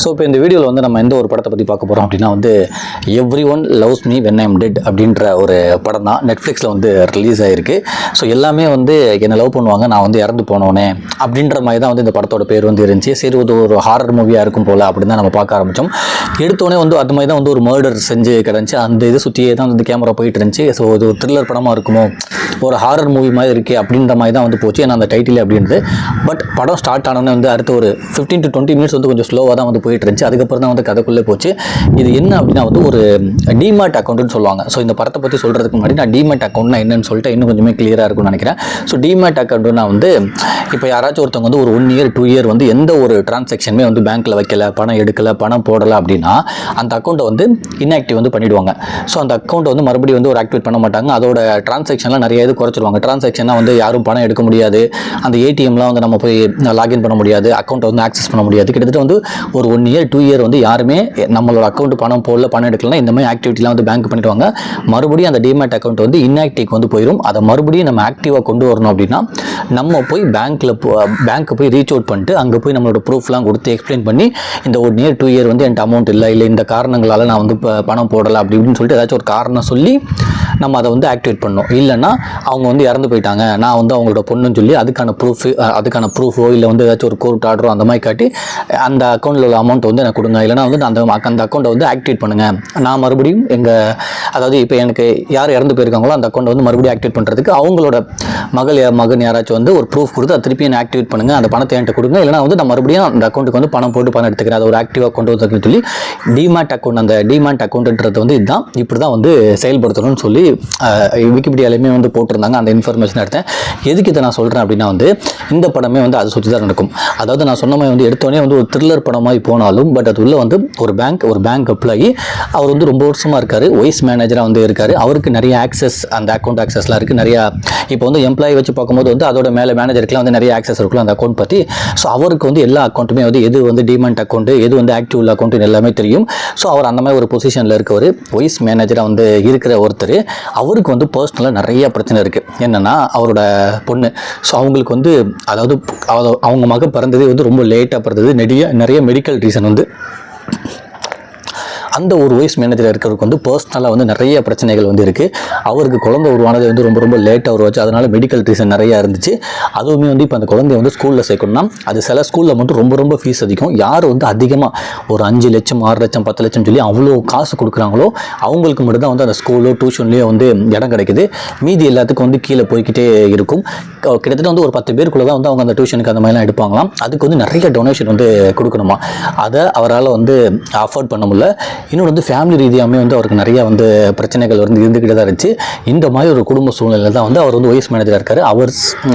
So இப்போ இந்த வீடியோவில் வந்து நம்ம எந்த ஒரு படத்தை பற்றி பார்க்க போகிறோம் அப்படின்னா வந்து everyone loves me when I'm dead அப்படின்ற ஒரு படம் தான் நெட்ஃப்ளிக்ஸில் வந்து ரிலீஸ் ஆகிருக்கு. ஸோ எல்லாமே வந்து என்னை லவ் பண்ணுவாங்க, நான் வந்து இறந்து போனோன்னே அப்படின்ற மாதிரி தான் வந்து இந்த படத்தோட பேர் வந்து இருந்துச்சு. சரி, ஒரு ஹாரர் மூவியாக இருக்கும் போல் அப்படின்னு தான் நம்ம பார்க்க ஆரம்பித்தோம். எடுத்தோடனே வந்து அது மாதிரி தான் வந்து ஒரு மர்டர் செஞ்சு கிடந்துச்சு. அந்த இது சுற்றியே தான் வந்து கேமரா போயிட்டு இருந்துச்சு. ஸோ இது ஒரு த்ரில்லர் படமாக இருக்குமோ, ஒரு ஹாரர் மூவி மாதிரி இருக்கே அப்படின்ற மாதிரி தான் வந்து போச்சு. ஏன்னா அந்த டைட்டில் அப்படின்றது. பட் படம் ஸ்டார்ட் ஆனோடனே வந்து அடுத்த ஒரு 15 to 20 மினிட்ஸ் வந்து கொஞ்சம் ஸ்லோவாக தான் வந்து போயிட்டு இருந்துச்சு. அதுக்கப்புறம் தான் வந்து கதைக்குள்ளே போச்சு. இது என்ன அப்படின்னா வந்து ஒரு டிமேட் அக்கௌண்ட்னு சொல்லுவாங்க. ஸோ இந்த படத்தை பற்றி சொல்கிறதுக்கு முன்னாடி நான் டிமேட் அக்கௌண்ட்னா என்னன்னு சொல்லிட்டு இன்னும் கொஞ்சமே கிளியராக இருக்கும்னு நினைக்கிறேன். ஸோ டிமேட் அக்கௌண்ட்னா வந்து இப்போ யாராச்சும் ஒருத்தவங்க வந்து ஒரு 1 year 2 year வந்து எந்த ஒரு டிரான்சாக்ஷனுமே வந்து பேங்க்கில் வைக்கல, பணம் எடுக்கலை, பணம் போடலை அப்படின்னா அந்த அக்கௌண்ட்டை வந்து இன்ஆக்டிவ் வந்து பண்ணிவிடுவாங்க. ஸோ அந்த அக்கௌண்ட்டை வந்து மறுபடியும் வந்து ஒரு ஆக்டிவேட் பண்ண மாட்டாங்க. அதோட டிரான்சாக்ஷன்லாம் நிறைய இது குறைச்சிருவாங்க. டிரான்சாக்ஷனாக வந்து யாரும் பணம் எடுக்க முடியாது, அந்த ஏடிஎம்லாம் வந்து நம்ம போய் லாகின் பண்ண முடியாது, அக்கௌண்ட்டை வந்து ஆக்சஸ் பண்ண முடியாது. கிட்டத்தட்ட வந்து ஒரு 1 year 2 year வந்து யாருமே நம்மளோட அக்கௌண்ட் பணம் போடல, பணம் எடுக்கலாம், இந்த மாதிரி ஆக்டிவிட்டிலாம் வந்து பேங்க் பண்ணிடுவாங்க. மறுபடியும் அந்த டிமேட் அக்கௌண்ட் வந்து இன்ஆக்டிவ் வந்து போயிடும். அதை மறுபடியும் நம்ம ஆக்டிவாக கொண்டு வரணும் அப்படின்னா நம்ம போய் பேங்க்கு போய் ரீச் அவுட் பண்ணிட்டு அங்கே போய் நம்மளோட ப்ரூஃப்லாம் கொடுத்து எக்ஸ்பிளைன் பண்ணி இந்த 1 year 2 year வந்து என்கிட்ட அமௌண்ட் இல்லை, இந்த காரணங்களால் நான் வந்து பணம் போடலை அப்படி இப்படின்னு சொல்லிட்டு ஏதாச்சும் ஒரு காரணம் சொல்லி நம்ம அதை வந்து ஆக்டிவேட் பண்ணணும். இல்லைன்னா அவங்க வந்து இறந்து போயிட்டாங்க, நான் வந்து அவங்களோட பொண்ணுன்னு சொல்லி அதுக்கான ப்ரூஃபோ இல்லை வந்து ஏதாச்சும் ஒரு கோர்ட் ஆர்டரோ அந்த மாதிரி காட்டி அந்த அக்கௌண்ட்டில் உள்ள அமௌண்ட் வந்து எனக்கு கொடுங்க, இல்லைனா வந்து அந்த அக்கௌண்ட்டை வந்து ஆக்டிவேட் பண்ணுங்கள், நான் மறுபடியும் அதாவது இப்போ எனக்கு யார் இறந்து போயிருக்காங்களோ அந்த அக்கௌண்ட்டை வந்து மறுபடியும் ஆக்டிவேட் பண்ணுறதுக்கு அவங்களோட மகன் யாராச்சும் வந்து ஒரு ப்ரூஃப் கொடுத்து அதை திருப்பி என்ன ஆக்டிவேட் பண்ணுங்கள், அந்த பணத்தை என்கிட்ட கொடுங்க, இல்லைனா வந்து நான் மறுபடியும் அந்த அக்கௌண்ட்டுக்கு வந்து பணம் போட்டு பணம் எடுத்துக்கிறேன், அதை ஒரு ஆக்டிவாக கொண்டு வந்துருக்குன்னு சொல்லி டிமேட் அக்கௌண்ட், அந்த டிமேட் அக்கௌண்ட்ன்றது வந்து இதுதான், இப்படி தான் வந்து செயல்படுத்தணும்னு சொல்லி விக்கிபீடியாலையுமே வந்து போட்டிருந்தாங்க. அந்த இன்ஃபர்மேஷன் எடுத்தேன். எதுக்கு இதை நான் சொல்கிறேன் அப்படின்னா வந்து இந்த படமே வந்து அதை சுற்றி தான் நடக்கும். அதாவது நான் சொன்ன மாதிரி வந்து எடுத்தோடனே வந்து ஒரு த்ரில்லர் படமாக போனாலும் பட் அது உள்ள வந்து ஒரு பேங்க் எம்ப்ளாயி, அவர் வந்து ரொம்ப வருஷமாக இருக்கார், வைஸ் மேனேஜராக வந்து இருக்கார். அவருக்கு நிறைய ஆக்சஸ், அந்த அக்கௌண்ட் ஆக்சஸ்லாம் இருக்குது நிறையா. இப்போ வந்து எம்ப்ளாயி வச்சு பார்க்கும்போது வந்து அதோட மேலே மேனேஜருக்குலாம் வந்து நிறைய ஆக்சஸ் இருக்குல்ல அந்த அக்கௌண்ட் பற்றி. ஸோ அவருக்கு வந்து எல்லா அக்கௌண்ட்டுமே வந்து எது வந்து டிமேட் அக்கௌண்ட், எது வந்து ஆக்டிவ் உள்ள அக்கௌண்ட் எல்லாமே தெரியும். ஸோ அவர் அந்த மாதிரி ஒரு பொசிஷனில் இருக்கவர், வைஸ் மேனேஜராக வந்து இருக்கிற ஒருத்தர். அவருக்கு வந்து பர்சனலாக நிறைய பிரச்சனை இருக்குது. என்னென்னா அவரோட பொண்ணு, ஸோ அவங்களுக்கு வந்து அதாவது அவங்க மக பிறந்தது வந்து ரொம்ப லேட்டாக பிறந்தது. நிறைய மெடிக்கல் ரீசன் வந்து அந்த ஒரு வைஸ் மேனேஜராக இருக்கிறதுக்கு வந்து பர்சனலாக வந்து நிறைய பிரச்சனைகள் வந்து இருக்குது. அவருக்கு குழந்தை உருவானது வந்து ரொம்ப ரொம்ப லேட்டாக உருவாச்சு. அதனால் மெடிக்கல் ரீசன் நிறையா இருந்துச்சு. அதுவுமே வந்து இப்போ அந்த குழந்தைய வந்து ஸ்கூலில் சேர்க்கணும்னா அது சில ஸ்கூலில் மட்டும் ரொம்ப ரொம்ப ஃபீஸ் அதிகம். யார் வந்து அதிகமாக ஒரு 5 லட்சம் 6 லட்சம் 10 லட்சம் சொல்லி அவ்வளோ காசு கொடுக்குறாங்களோ அவங்களுக்கு மட்டும் தான் வந்து அந்த ஸ்கூலோ டியூஷன்லேயோ வந்து இடம் கிடைக்குது. மீதி எல்லாத்துக்கும் வந்து கீழே போய்கிட்டே இருக்கும். கிட்டத்தட்ட வந்து ஒரு 10 பேருக்குள்ளே தான் வந்து அவங்க அந்த டியூஷனுக்கு அந்த மாதிரிலாம் எடுப்பாங்களாம். அதுக்கு வந்து நிறைய டொனேஷன் வந்து கொடுக்கணுமா. அதை அவரால் வந்து அஃபோர்ட் பண்ண முடியல. இன்னொன்று வந்து ஃபேமிலி ரீதியாகவே வந்து அவருக்கு நிறையா வந்து பிரச்சனைகள் வந்து இருந்துக்கிட்டே தான் இருந்துச்சு. இந்த மாதிரி ஒரு குடும்ப சூழ்நிலை தான் வந்து அவர் வந்து வைஸ் மேனேஜராக இருக்கார்.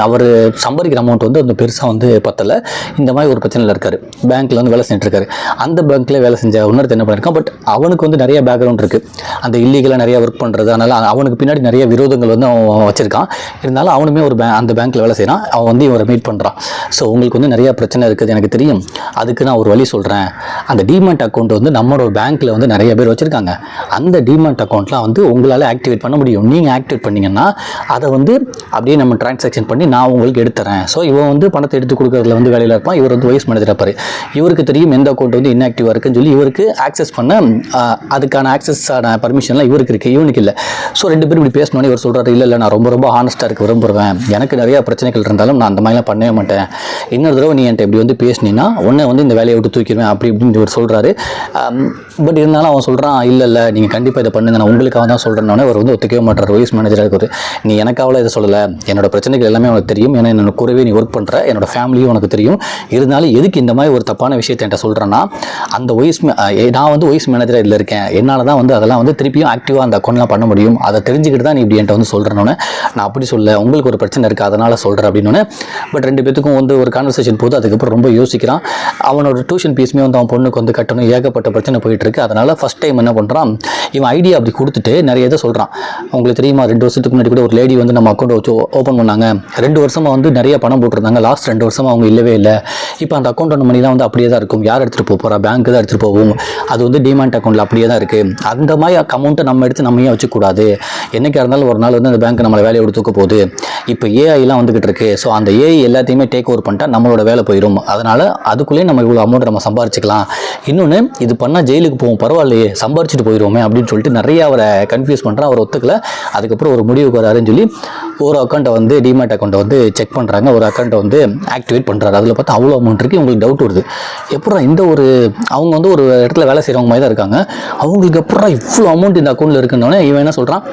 அவர் சம்பாதிக்கிற அமௌண்ட் வந்து அந்த பெருசாக வந்து பத்தலை. இந்த மாதிரி ஒரு பிரச்சனையில் இருக்கார். பேங்க்கில் வந்து வேலை செஞ்சுருக்காரு. அந்த பேங்க்கில் வேலை செஞ்ச இன்னொருத்த என்ன பண்ணியிருக்கான், பட் அவனுக்கு வந்து நிறைய பேக்ரவுண்ட் இருக்குது. அந்த இல்லீகலாக நிறையா ஒர்க் பண்ணுறது, அதனால் அவனுக்கு பின்னாடி நிறைய விரோதங்கள் வந்து அவன் வச்சுருக்கான். இருந்தாலும் அவனுமே அந்த பேங்க்கில் வேலை செய்கிறான். அவன் வந்து இவரை மீட் பண்ணுறான். ஸோ உங்களுக்கு வந்து நிறையா பிரச்சனை இருக்குது எனக்கு தெரியும், அதுக்கு நான் ஒரு வழி சொல்கிறேன். அந்த டிமேட் அக்கௌண்ட் வந்து நம்மளோட பேங்க்கில் வந்து நிறைய பேர் வச்சுருக்காங்க. அந்த டிமேட் அக்கௌண்ட்லாம் வந்து உங்களால் ஆக்டிவேட் பண்ண முடியும். நீங்கள் ஆக்டிவேட் பண்ணிங்கன்னா அதை வந்து அப்படியே நம்ம டிரான்சாக்ஷன் பண்ணி நான் உங்களுக்கு எடுத்துறேன். ஸோ இவன் வந்து பணத்தை எடுத்து கொடுக்குறதுல வந்து வேலையில் இருப்பான். இவர் வந்து வைஸ் மேனேஜராக இருப்பார். இவருக்கு தெரியும் எந்த அக்கௌண்ட் வந்து இன்ஆக்டிவாக இருக்குன்னு சொல்லி இவருக்கு ஆக்சஸ் பண்ண அதுக்கான ஆக்சஸான பர்மிஷன்லாம் இவருக்கு இருக்குது, இவனுக்கு இல்லை. ஸோ 2 பேரும் இப்படி பேசணுன்னே இவர் சொல்கிறாரு, இல்லை நான் ரொம்ப ரொம்ப ஹானஸ்ட்டாக இருக்க விரும்புகிறேன், எனக்கு நிறையா பிரச்சனைகள் இருந்தாலும் நான் அந்த மாதிரிலாம் பண்ணவே மாட்டேன், இன்னொரு தடவை நீ என்கிட்ட இப்படி வந்து பேசினீங்கன்னா உன்னை வந்து இந்த வேலையை விட்டு தூக்கிடுவேன் அப்படி இப்படின்னு இவர் சொல்கிறாரு. பட் இருந்தாலும் அவன் சொல்கிறான், இல்லை நீங்கள் கண்டிப்பாக இதை பண்ணுங்க, நான் உங்களுக்காக தான் சொல்கிறேன்னே அவர் வந்து ஒத்துக்கவே மாட்டார். வைஸ் மேனேஜராக இருக்கிறது, நீ எனக்காக இதை சொல்லலை, என்னோட பிரச்சனைகள் எல்லாமே உனக்கு தெரியும், ஏன்னா என்னோட கூடவே நீ ஒர்க் பண்ணுற, என்னோட ஃபேமிலியும் உனக்கு தெரியும், இருந்தாலும் எதுக்கு இந்த மாதிரி ஒரு தப்பான விஷயத்தை என்கிட்ட சொல்கிறேன்னா அந்த நான் வந்து வைஸ் மேனேஜராக இதில் இருக்கேன், என்னால் தான் வந்து அதெல்லாம் வந்து திருப்பியும் ஆக்டிவாக அந்த அக்கௌண்ட்லாம் பண்ண முடியும், அதை தெரிஞ்சுக்கிட்டு தான் நீ இப்படி என்கிட்ட வந்து சொல்கிறேன்னு. நான் அப்படி சொல்ல, உங்களுக்கு ஒரு பிரச்சனை இருக்குது அதனால் சொல்கிறேன் அப்படின்னு. பட் 2 பேத்துக்கும் வந்து ஒரு கான்வர்சேஷன் போது அதுக்கப்புறம் ரொம்ப யோசிக்கிறான். அவனோட டியூஷன் ஃபீஸுமே வந்து அவன் பொண்ணுக்கு வந்து கட்டணும், ஏகப்பட்ட பிரச்சனை போயிட்டு இருக்கு. அதனால் ஃபஸ்ட் டைம் என்ன பண்ணுறான், இவன் ஐடியா அப்படி கொடுத்துட்டு நிறைய இதை சொல்கிறான். உங்களுக்கு தெரியுமா 2 வருஷத்துக்கு முன்னாடி கூட ஒரு லேடி வந்து நம்ம அக்கௌண்ட் வச்சு ஓப்பன் பண்ணாங்க. 2 வருஷமாக வந்து நிறைய பணம் போட்டிருந்தாங்க. லாஸ்ட் 2 வருஷமாக அவங்க இல்லவே இல்லை. இப்போ அந்த அக்கௌண்ட் மணி தான் வந்து அப்படியே தான் இருக்கும். யார் எடுத்துகிட்டு போகிறா, பேங்க்கு தான் எடுத்துகிட்டு போகும். அது வந்து டிமேட் அக்கௌண்ட்டில் அப்படியே தான் இருக்குது. அந்த மாதிரி அமௌண்ட்டை நம்ம எடுத்து நம்ம ஏன் வச்சுக்கூடாது, என்றைக்காக இருந்தாலும் ஒரு நாள் வந்து அந்த பேங்க் நம்மளை வேலையை எடுத்துக்க போகுது. இப்போ ஏஐலாம் வந்துக்கிட்டு இருக்கு. ஸோ அந்த ஏஐ எல்லாத்தையுமே டேக் ஓவர் பண்ணிட்டா நம்மளோட வேலை போயிடும். அதனால் அதுக்குள்ளேயே நம்ம இவ்வளோ அமௌண்ட் நம்ம சம்பாரிச்சிக்கலாம் இன்னொன்று இது பண்ணால் ஜெயிலுக்கு போவோம், பரவாயில்லையே சம்பாரிச்சிட்டு போயிடுவோமே அப்படின்னு சொல்லிட்டு நிறைய அவரை கன்ஃபியூஸ் பண்ணுறான். அவர் ஒத்துக்கல. அதுக்கப்புறம் ஒரு முடிவுக்கு வராருன்னு சொல்லி ஒரு அக்கௌண்ட்டை வந்து டிமேட் அக்கௌண்ட்டை வந்து செக் பண்ணுறாங்க. ஒரு அக்கௌண்ட்டை வந்து ஆக்டிவேட் பண்ணுறாரு. அதில் பார்த்தா அவ்வளோ அமௌண்ட் இருக்குது. உங்களுக்கு டவுட் வருது, எப்பறம் இந்த ஒரு அவங்க வந்து ஒரு இடத்துல வேலை செய்கிறவங்க மாதிரி தான் இருக்காங்க, அவங்களுக்கு எப்பறம் இவ்வளோ அமௌண்ட் இந்த அக்கௌண்ட்டில் இருக்குன்னொன்னே இவன் என்ன சொல்கிறான்,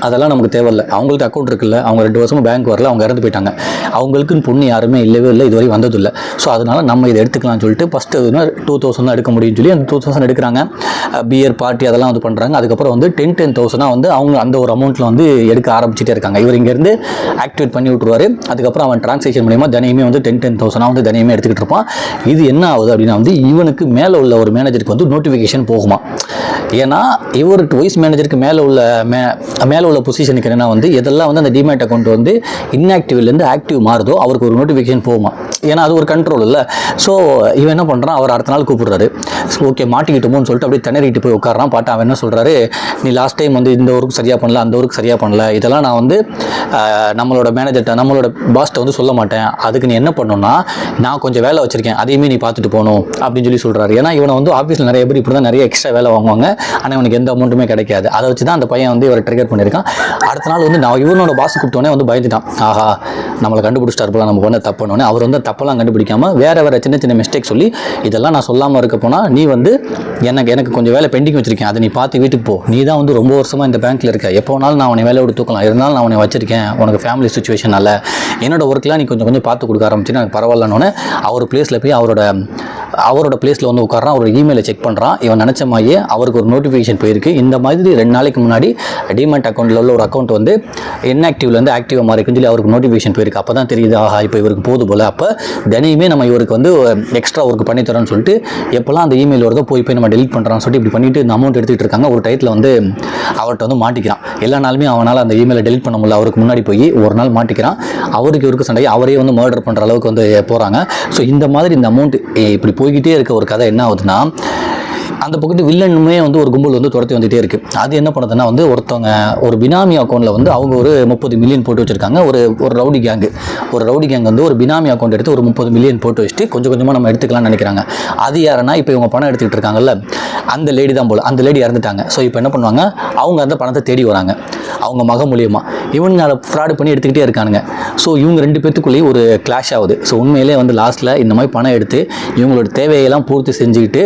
அதெல்லாம் நமக்கு தேவையில்லை, அவங்களுக்கு அக்கௌண்ட் இருக்குல்ல, அவங்க 2 வருஷமும் பேங்க் வரல, அவங்க இறந்து போயிட்டாங்க, அவங்களுக்குன்னு பொண்ணு யாருமே இல்லவே இல்லை, இதுவரை வந்ததில்லை. ஸோ அதனால் நம்ம இதை எடுத்துக்கலாம்னு சொல்லிட்டு ஃபஸ்ட்டு 2000 தான் எடுக்க முடியும்னு சொல்லி அந்த 2000 எடுக்கிறாங்க. பியர் பார்ட்டி அதெல்லாம் வந்து பண்ணுறாங்க. அதுக்கப்புறம் வந்து 10,000 வந்து அவங்க அந்த ஒரு அமௌண்ட்டில் வந்து எடுக்க ஆரம்பிச்சிட்டே இருக்காங்க. இவர் இங்கேருந்து ஆக்டிவேட் பண்ணி விட்ருவார். அதுக்கப்புறம் அவன் டிரான்சாக்ஷன் மூலியமாக தினையுமே வந்து 10,000 வந்து தினையுமே எடுத்துக்கிட்டு இருப்பான். இது என்ன ஆகுது அப்படின்னா வந்து இவனுக்கு மேலே உள்ள ஒரு மேனேஜருக்கு வந்து நோட்டிஃபிகேஷன் போகுமா. ஏன்னா இவருக்கு வைஸ் மேனேஜருக்கு மேலே உள்ள பொசிஷனுக்கு என்னன்னா வந்து எதெல்லாம் வந்து அந்த டிமேட் அக்கௌண்ட் வந்து இன்ஆக்டிவ்லேருந்து ஆக்டிவ் மாறுதோ அவருக்கு ஒரு நோட்டிஃபிகேஷன் போகுமா. ஏன்னா அது ஒரு கண்ட்ரோல் இல்லை. ஸோ இவன் என்ன பண்ணுறான், அவர் அடுத்த நாள் கூப்பிடுறாரு. ஸோ ஓகே மாட்டிக்கிட்டோமோன்னு சொல்லிட்டு அப்படியே திணறிட்டு போய் உட்காரான். பாட்டு அவன் என்ன சொல்கிறாரு, நீ லாஸ்ட் டைம் வந்து இந்த ஒர்க்கு சரியாக பண்ணல, அந்த ஒர்க்கு சரியாக பண்ணல, இதெல்லாம் நான் வந்து நம்மளோட மேனேஜர்கிட்ட நம்மளோட பாஸ்ட்டை வந்து சொல்ல மாட்டேன், அதுக்கு நீ என்ன பண்ணணும்னா நான் கொஞ்சம் வேலை வச்சிருக்கேன், அதையுமே நீ பார்த்துட்டு போகணும் அப்படின்னு சொல்லி சொல்கிறாரு. ஏன்னா இவனை வந்து ஆஃபீஸில் நிறைய பேர் இப்படி தான் நிறைய எக்ஸ்ட்ரா வேலை வாங்குவாங்க, ஆனால் இவனுக்கு எந்த அமௌண்ட்டுமே கிடைக்காது. அதை வச்சு தான் அந்த பையன் வந்து இவரை ட்ரிகர் பண்ணியிருக்கான். அடுத்த நாள் வந்து நான் இவனோட பாஸ் கூப்பிட்டோன்னே வந்து பயந்துட்டான், ஆஹா நம்மளை கண்டுபிடிச்சிட்டார் போல, நம்ம பண்ண தப்புனோடனே அவர் வந்து தப்பெல்லாம் கண்டுபிடிக்காமல் வேறு சின்ன சின்ன மிஸ்டேக் சொல்லி இதெல்லாம் நான் சொல்லாமல் இருக்க போனால் நீ வந்து எனக்கு கொஞ்சம் வேலை பெண்டிங் வச்சிருக்கேன், அதை நீ பார்த்து வீட்டுக்கு போ, நீ தான் வந்து ரொம்ப வருஷமாக இந்த பேங்க்கில் இருக்க, எப்போ வேணாலும் நான் உன்னை வேலையோடு தூக்கலாம், இருந்தாலும் நான் உன்னை வச்சிருக்கேன், உனக்கு ஃபேமிலி சுச்சுவேஷன் அல்ல, என்னோட ஒர்க்கெலாம் நீ கொஞ்சம் கொஞ்சம் பார்த்து கொடுக்க ஆரம்பிச்சுன்னா எனக்கு பரவாயில்லன்னு அவர் பிளேஸில் போய் அவரோட பிளேஸில் வந்து உட்காரான். அவரோட இமெயிலை செக் பண்ணுறான். இவன் நினச்ச மாதிரியே அவருக்கு ஒரு நோட்டிஃபிகேஷன் போயிருக்கு. இந்த மாதிரி 2 நாளைக்கு முன்னாடி டிமேட் அக்கௌண்ட்டில் உள்ள ஒரு அக்கௌண்ட் வந்து இன்ஆக்டிவ்லேருந்து ஆக்டிவாக மாறிக்குன்னு சொல்லி அவருக்கு நோட்டிஃபிகேஷன் போயிருக்கு. அப்போ தான் தெரியுது, ஆஹா இப்போ இவருக்கு போது போல், அப்போ தினையுமே நம்ம இவருக்கு வந்து எக்ஸ்ட்ரா ஒர்க் பண்ணித்தரோன்னு சொல்லிட்டு எப்போல்லாம் அந்த இமெயில் வருதோ போய் நம்ம டெலிட் பண்ணுறான்னு சொல்லிட்டு இப்படி பண்ணிட்டு இந்த அமௌண்ட் எடுத்துகிட்டு இருக்காங்க. ஒரு டயத்தில் வந்து அவர்கிட்ட வந்து மாட்டிக்கிறான். எல்லா நாளுமே அவனால் அந்த இமெயிலை டெலிட் பண்ண முடியல. அவருக்கு முன்னாடி போய் ஒரு நாள் மாட்டிக்கிறான். இவருக்கு சண்டை, அவரே வந்து மர்டர் பண்ணுற அளவுக்கு வந்து போகிறாங்க. ஸோ இந்த மாதிரி இந்த அமௌண்ட் இப்படி போய்கிட்டே இருக்க ஒரு கதை என்ன ஆகுதுன்னா, அந்த பக்கத்து வில்லனுமே வந்து ஒரு கும்பல் வந்து துரத்தி வந்துகிட்டே இருக்குது. அது என்ன பண்ணுதுன்னா வந்து ஒருத்தவங்க ஒரு பினாமி அக்கௌண்ட்டில் வந்து அவங்க ஒரு 30 மில்லியன் போட்டு வச்சுருக்காங்க. ஒரு ரவுடி கேங் வந்து ஒரு பினாமி அக்கௌண்ட் எடுத்து ஒரு 30 மில்லியன் போட்டு வச்சுட்டு கொஞ்சம் கொஞ்சமாக நம்ம எடுத்துக்கலாம்னு நினைக்கிறாங்க. அது யாருன்னா இப்போ இவங்க பணம் எடுத்துக்கிட்டு இருக்காங்கல்ல, அந்த லேடி தான் போல். அந்த லேடி இறந்துட்டாங்க. ஸோ இப்போ என்ன பண்ணுவாங்க, அவங்க அந்த பணத்தை தேடி வராங்க அவங்க மக மூலியமாக. இவனுங்க அதை ஃப்ராடு பண்ணி எடுத்துக்கிட்டே இருக்கானுங்க. ஸோ இவங்க 2 பேத்துக்குள்ளேயும் ஒரு கிளாஷ் ஆகுது. ஸோ உண்மையிலே வந்து லாஸ்ட்டில் இந்த மாதிரி பணம் எடுத்து இவங்களோட தேவையெல்லாம் பூர்த்தி செஞ்சுக்கிட்டு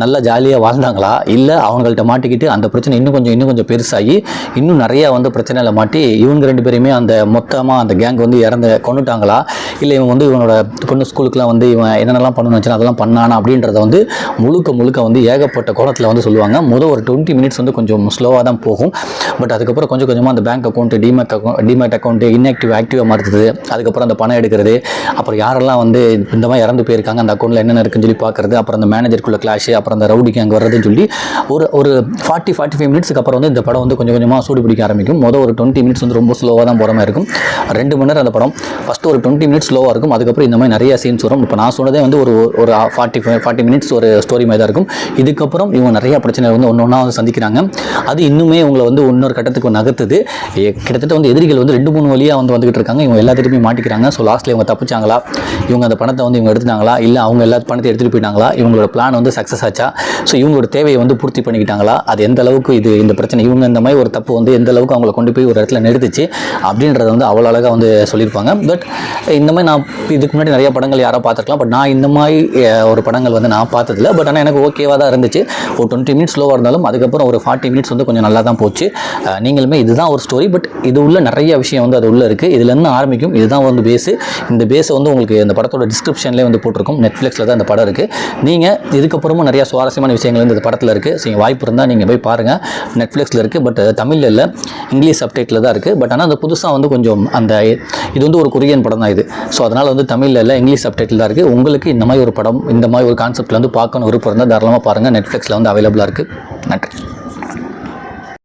நல்லா ஜாலியாக வாழ்ந்தாங்களா, இல்லை அவங்கள்ட்ட மாட்டிக்கிட்டு அந்த பிரச்சனை இன்னும் கொஞ்சம் பெருசாகி இன்னும் நிறையா வந்து பிரச்சனையில் மாட்டி இவங்க 2 பேருமே அந்த மொத்தமாக அந்த கேங் வந்து கொண்டுட்டாங்களா, இல்லை இவன் வந்து இவனோட பொண்ணு ஸ்கூலுக்குலாம் வந்து இவன் என்னென்னலாம் பண்ணணும்னு வச்சுன்னா அதெல்லாம் பண்ணானா அப்படின்றத வந்து முழுக்க வந்து ஏகப்பட்ட கோணத்தில் வந்து சொல்லுவாங்க. ஒரு 20 மினிட்ஸ் வந்து கொஞ்சம் ஸ்லோவாக தான் போகும். பட் அதுக்கப்புறம் கொஞ்சம் கொஞ்சமாக அந்த பேங்க் அக்கௌண்ட் டிமேட் அக்கௌண்ட்டு ஆக்டிவாக மாறுறது, அதுக்கப்புறம் அந்த பணம் எடுக்கிறது, அப்புறம் யாரெல்லாம் வந்து இந்த மாதிரி இறந்து போயிருக்காங்க அந்த அக்கௌண்ட்டில் என்னென்ன இருக்குன்னு சொல்லி பார்க்குறது, அப்புறம் அந்த மேனேஜருக்குள்ள கிளாஷ், அப்புறம் அந்த ரவுடிக்கு அங்கே வர்றதுன்னு சொல்லி ஒரு 40-45 மினிட்ஸ்க்கு அப்புறம் வந்து இந்த படம் வந்து கொஞ்சம் கொஞ்சமாக சூடு பிடிக்க ஆரம்பிக்கும். ஒரு 20 மினிட்ஸ் வந்து ரொம்ப ஸ்லோவாக தான் போகிற மாதிரி இருக்கும். 2 மணி நேரம் அந்த படம். ஃபஸ்ட்டு ஒரு 20 மினிட்ஸ் ஸ்லோவாக இருக்கும். அதுக்கப்புறம் இந்த மாதிரி நிறைய சீன்ஸ் வரும். இப்போ நான் சொன்னதே வந்து ஒரு 40 மினிட்ஸ் ஒரு ஸ்டோரி மாதிரி தான் இருக்கும். இதுக்கப்புறம் இவங்க நிறைய பிரச்சனை வந்து ஒன்றா வந்து சந்திக்கிறாங்க. அது இன்னுமே இவங்களை வந்து இன்னொரு கட்டத்துக்கு நகர்த்துது. கிட்டத்தட்ட வந்து எதிரிகள் வந்து 2-3 வழியாக வந்துகிட்டு இருக்காங்க. இவங்க எல்லாத்திட்டுமே மாட்டிக்கிறாங்க. ஸோ லாஸ்ட்டில் இவங்க தப்பிச்சாங்களா, இவங்க அந்த பணத்தை வந்து இவங்க எடுத்துட்டாங்களா, இல்லை அவங்க எல்லா பணத்தை எடுத்துகிட்டு போயிட்டாங்களா, இவங்களோட பிளான் வந்து சக்ஸஸ் ஆச்சா, ஸோ இவங்களோட தேவையை வந்து பூர்த்தி பண்ணிக்கிட்டாங்களா, அது எந்த அளவுக்கு இந்த பிரச்சனை இவங்க இந்த மாதிரி ஒரு தப்பு வந்து எந்த அளவுக்கு அவங்களை கொண்டு போய் ஒரு இடத்துல நிறுத்துச்சு அப்படின்றத வந்து அவ்வளோ அழகாக வந்து சொல்லியிருப்பாங்க. பட் இந்த மாதிரி நான் இதுக்கு முன்னாடி நிறைய படங்கள் யாரோ பார்த்துருக்கலாம். பட் நான் இந்த மாதிரி ஒரு படங்கள் வந்து நான் பார்த்ததில்ல. பட் ஆனால் எனக்கு ஓகேவாக தான் இருந்துச்சு. ஒரு 20 மினிட்ஸ் ஸ்லோவாக இருந்தாலும் அதுக்கப்புறம் ஒரு 40 மினிட்ஸ் வந்து கொஞ்சம் நல்லா தான் போச்சு. நீங்களுமே இதுதான் ஒரு ஸ்டோரி, பட் இது உள்ள நிறைய விஷயம் வந்து அது உள்ளே இருக்குது. இதுலேருந்து ஆரம்பிக்கும். இதுதான் வந்து பேஸு. இந்த பேஸை வந்து உங்களுக்கு இந்த படத்தோட டிஸ்கிரிப்ஷன்லேயே வந்து போட்டிருக்கும். நெட்ஃப்ளிக்ஸில் தான் இந்த படம் இருக்குது. நீங்கள் இதுக்கப்புறமும் நிறைய சுவாரஸ்யமான விஷயங்கள் வந்து இந்த படத்தில் இருக்குது. ஸோ வாய்ப்பு இருந்தால் நீங்கள் போய் பாருங்கள். நெட்ஃப்ளிக்ஸில் இருக்குது. பட் தமிழில் இல்லை, இங்கிலீஷ் சப்டைட்டில் தான் இருக்குது. பட் ஆனால் அந்த புதுசாக வந்து கொஞ்சம் இது வந்து ஒரு கொரியன் படம் தான் இது. ஸோ அதனால் வந்து தமிழில் இல்லை, இங்கிலீஷ் சப்டைட்டில் தான் இருக்குது. உங்களுக்கு இந்த மாதிரி ஒரு படம், இந்த மாதிரி ஒரு கான்செப்ட்டில் வந்து பார்க்கணும் விருப்பம் இருந்தால் தாராளமாக பாருங்கள். நெட்ஃப்ளிக்ஸில் வந்து அவைலபிளாக இருக்குது. நன்றி.